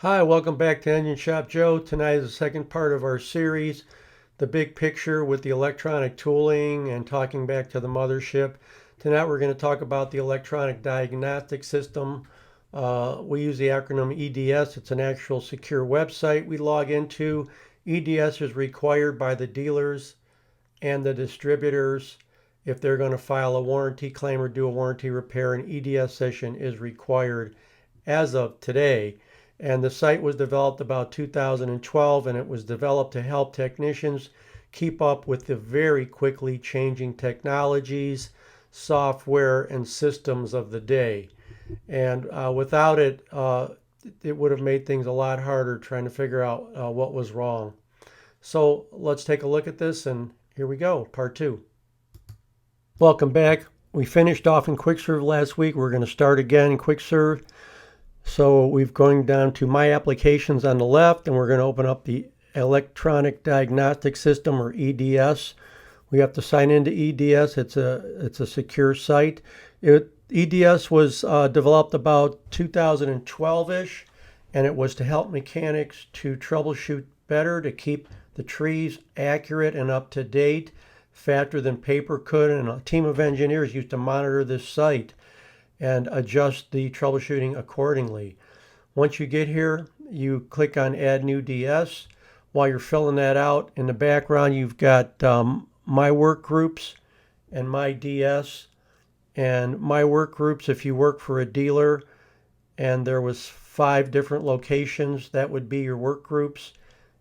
Hi, welcome back to Engine Shop Joe. Tonight is the second part of our series, the big picture with the electronic tooling and talking back to the mothership. Tonight we're going to talk about the electronic diagnostic system. We use the acronym EDS. It's an actual secure website we log into. EDS is required by the dealers and the distributors if they're going to file a warranty claim or do a warranty repair. An EDS session is required as of today. And the site was developed about 2012, and it was developed to help technicians keep up with the very quickly changing technologies, software, and systems of the day. And without it, it would have made things a lot harder trying to figure out what was wrong. So let's take a look at this, and here we go, part two. Welcome back. We finished off in QuickServe last week. We're going to start again in QuickServe. So we've going down to My Applications on the left, and we're going to open up the Electronic Diagnostic System, or EDS. We have to sign into EDS. It's a secure site. EDS was developed about 2012-ish, and it was to help mechanics to troubleshoot better, to keep the trees accurate and up to date, faster than paper could, and a team of engineers used to monitor this site and adjust the troubleshooting accordingly. Once you get here, you click on Add New DS. While you're filling that out, in the background you've got My Work Groups and My DS. And My Work Groups, if you work for a dealer and there was 5 different locations, that would be your work groups.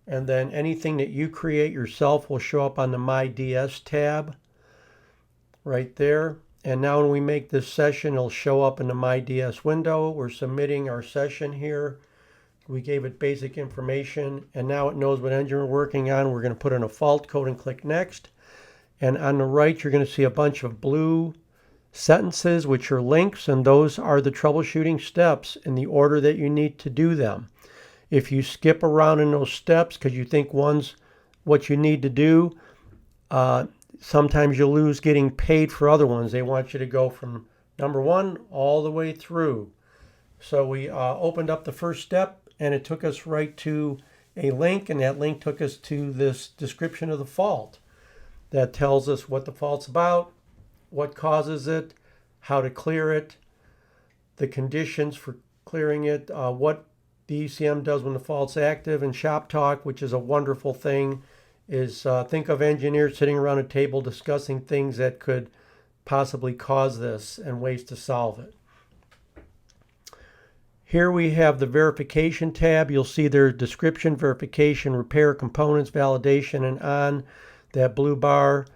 And then anything that you create yourself will show up on the My DS tab right there. And now when we make this session, it'll show up in the My DS window. We're submitting our session here. We gave it basic information, and now it knows what engine we're working on. We're going to put in a fault code and click Next. And on the right, you're going to see a bunch of blue sentences, which are links, and those are the troubleshooting steps in the order that you need to do them. If you skip around in those steps because you think one's what you need to do, sometimes you'll lose getting paid for other ones. They want you to go from number 1 all the way through. So we opened up the first step, and it took us right to a link, and that link took us to this description of the fault that tells us what the fault's about, what causes it, how to clear it, the conditions for clearing it, what the ECM does when the fault's active, and Shop Talk, which is a wonderful thing, is think of engineers sitting around a table discussing things that could possibly cause this and ways to solve it. Here we have the verification tab. You'll see there's description, verification, repair, components, validation, and on that blue bar.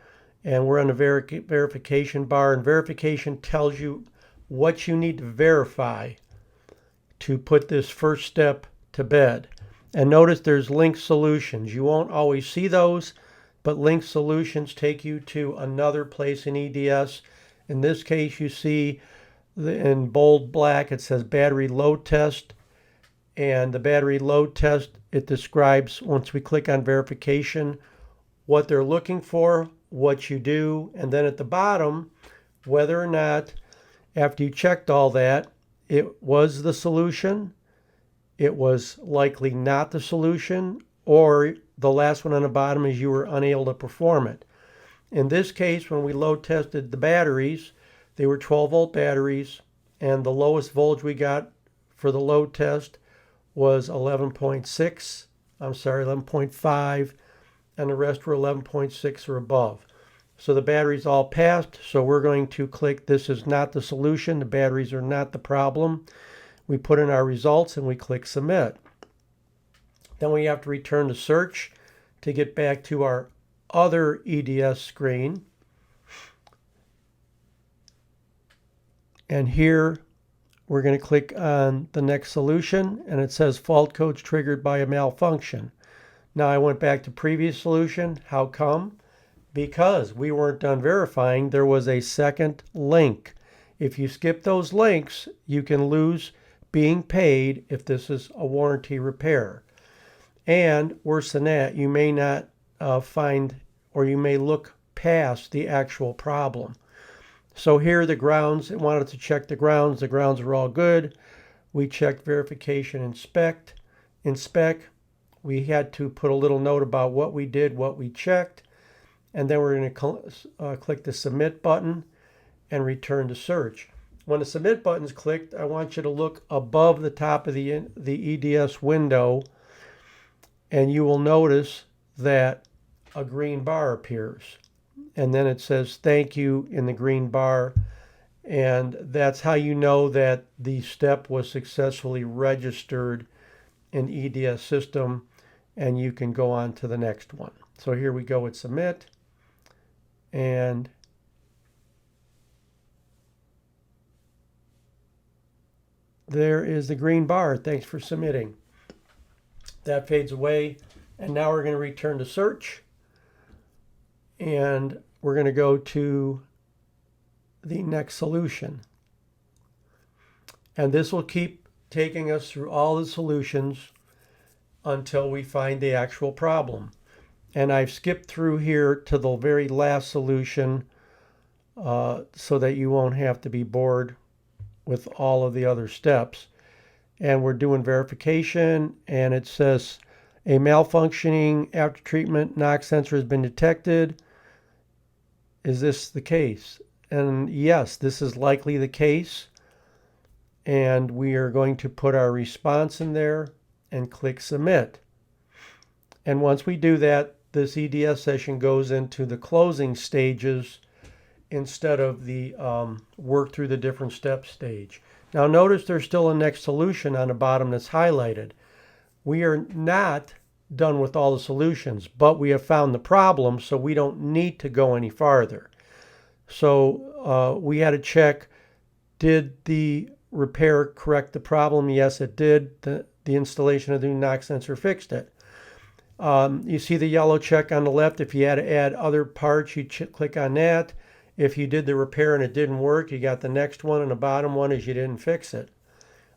And we're on the verification bar, and verification tells you what you need to verify to put this first step to bed. And notice there's link solutions. You won't always see those, but link solutions take you to another place in EDS. In this case, you see in bold black, it says battery load test. And the battery load test, it describes, once we click on verification, what they're looking for, what you do, and then at the bottom, whether or not, after you checked all that, it was the solution, it was likely not the solution, or the last one on the bottom is you were unable to perform it. In this case, when we load tested the batteries, they were 12-volt batteries, and the lowest voltage we got for the load test was 11.5, and the rest were 11.6 or above. So the batteries all passed, so we're going to click This is not the solution. The batteries are not the problem. We put in our results and we click Submit. Then we have to return to Search to get back to our other EDS screen. And here we're going to click on the next solution, and it says fault codes triggered by a malfunction. Now I went back to previous solution. How come? Because we weren't done verifying. There was a second link. If you skip those links, you can lose being paid if this is a warranty repair. And worse than that, you may not find, or you may look past the actual problem. So here are the grounds. It wanted to check the grounds. The grounds are all good. We checked verification, inspect. inspect, we had to put a little note about what we did, what we checked, and then we're going to click the submit button and return to search. When the submit button is clicked, I want you to look above the top of the EDS window, and you will notice that a green bar appears. And then it says thank you in the green bar. And that's how you know that the step was successfully registered in EDS system, and you can go on to the next one. So here we go with submit, and there is the green bar. Thanks for submitting. That fades away, and now we're going to return to search, and we're going to go to the next solution. And this will keep taking us through all the solutions until we find the actual problem. And I've skipped through here to the very last solution so that you won't have to be bored with all of the other steps. And we're doing verification, and it says a malfunctioning after treatment knock sensor has been detected. Is this the case? And yes, this is likely the case. And we are going to put our response in there and click submit. And once we do that, this EDS session goes into the closing stages instead of the work through the different steps stage. Now notice there's still a next solution on the bottom that's highlighted. We are not done with all the solutions, but we have found the problem, so we don't need to go any farther. So we had to check, did the repair correct the problem? Yes, it did. The installation of the new knock sensor fixed it. You see the yellow check on the left. If you had to add other parts, you click on that. If you did the repair and it didn't work, you got the next one, and the bottom one is you didn't fix it.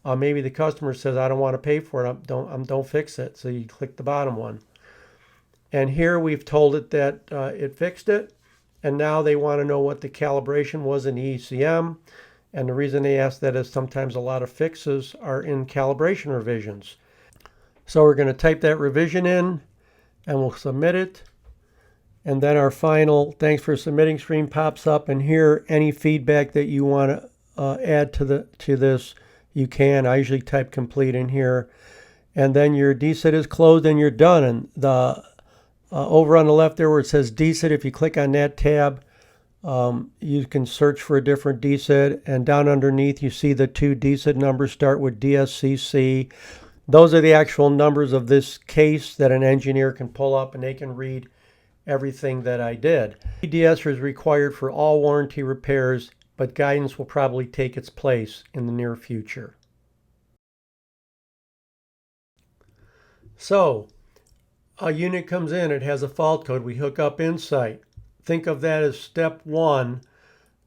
Maybe the customer says, I don't want to pay for it. Don't fix it. So you click the bottom one. And here we've told it that it fixed it. And now they want to know what the calibration was in the ECM. And the reason they ask that is sometimes a lot of fixes are in calibration revisions. So we're going to type that revision in, and we'll submit it. And then our final thanks for submitting screen pops up, and here any feedback that you want to add to this, you can. I usually type complete in here. And then your DSID is closed and you're done. And the over on the left there where it says DSID, if you click on that tab, you can search for a different DSID, and down underneath you see the two DSID numbers start with DSCC. Those are the actual numbers of this case that an engineer can pull up, and they can read everything that I did. EDS is required for all warranty repairs, but guidance will probably take its place in the near future. So, a unit comes in, it has a fault code, we hook up Insight. Think of that as step one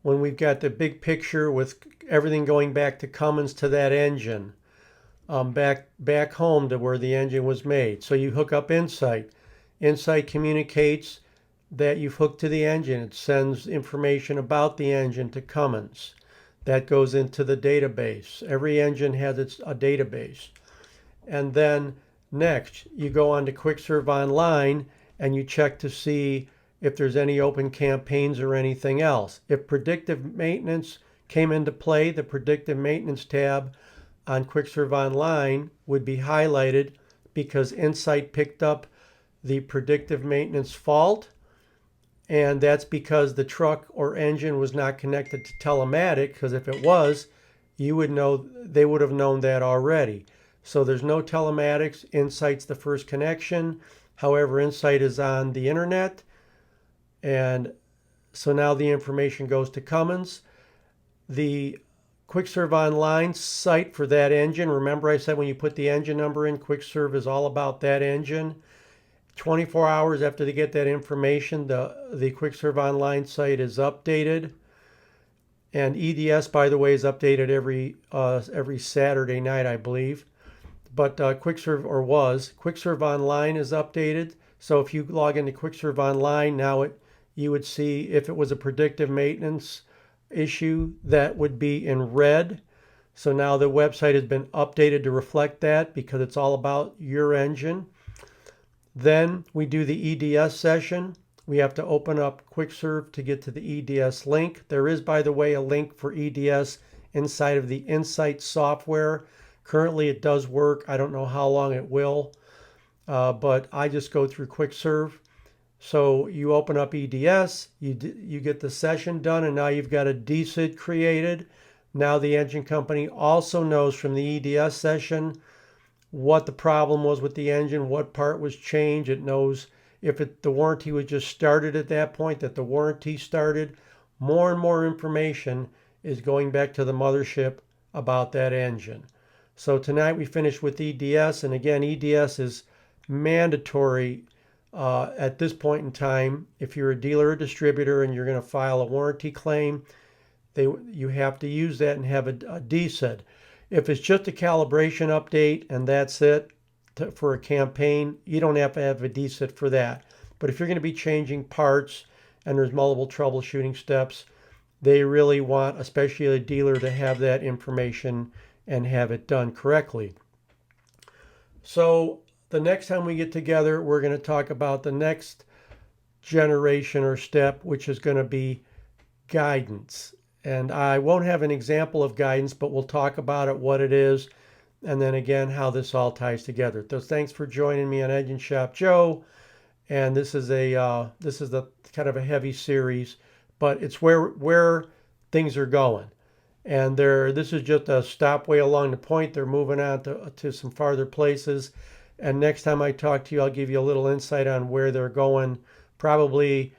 when we've got the big picture with everything going back to Cummins to that engine, back home to where the engine was made. So you hook up Insight. Insight communicates that you've hooked to the engine. It sends information about the engine to Cummins. That goes into the database. Every engine has a database. And then next, you go on to QuickServe Online and you check to see if there's any open campaigns or anything else. If predictive maintenance came into play, the predictive maintenance tab on QuickServe Online would be highlighted because Insight picked up the predictive maintenance fault, and that's because the truck or engine was not connected to telematic, because if it was, you would know, they would have known that already. So there's no telematics. Insight's the first connection. However, Insight is on the internet, and so now the information goes to Cummins. The QuickServe Online site for that engine, remember I said when you put the engine number in, QuickServe is all about that engine. 24 hours after they get that information, the QuickServe Online site is updated. And EDS, by the way, is updated every Saturday night, I believe. But QuickServe Online is updated. So if you log into QuickServe Online, now you would see if it was a predictive maintenance issue, that would be in red. So now the website has been updated to reflect that because it's all about your engine. Then we do the EDS session. We have to open up QuickServe to get to the EDS link. There is, by the way, a link for EDS inside of the Insight software. Currently it does work. I don't know how long it will, but I just go through QuickServe. So you open up EDS, you get the session done, and now you've got a DSID created. Now the engine company also knows from the EDS session what the problem was with the engine, what part was changed. It knows if the warranty was just started at that point, that the warranty started. More and more information is going back to the mothership about that engine. So tonight we finished with EDS, and again, EDS is mandatory at this point in time. If you're a dealer or distributor and you're going to file a warranty claim, you have to use that and have a DSID. If it's just a calibration update and that's it for a campaign, you don't have to have a DSID for that. But if you're going to be changing parts and there's multiple troubleshooting steps, they really want, especially a dealer, to have that information and have it done correctly. So the next time we get together, we're going to talk about the next generation or step, which is going to be guidance. And I won't have an example of guidance, but we'll talk about it, what it is, and then again, how this all ties together. So thanks for joining me on Engine Shop Joe. And this is the kind of a heavy series, but it's where things are going. And this is just a stopway along the point. They're moving on to some farther places. And next time I talk to you, I'll give you a little insight on where they're going, probably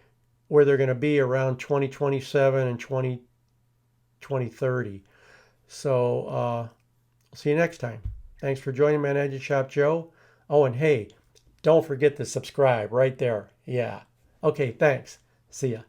where they're going to be around 2027 and 2030. So see you next time. Thanks for joining me on Engine Shop Joe. Oh, and hey, don't forget to subscribe right there. Yeah. Okay, thanks. See ya.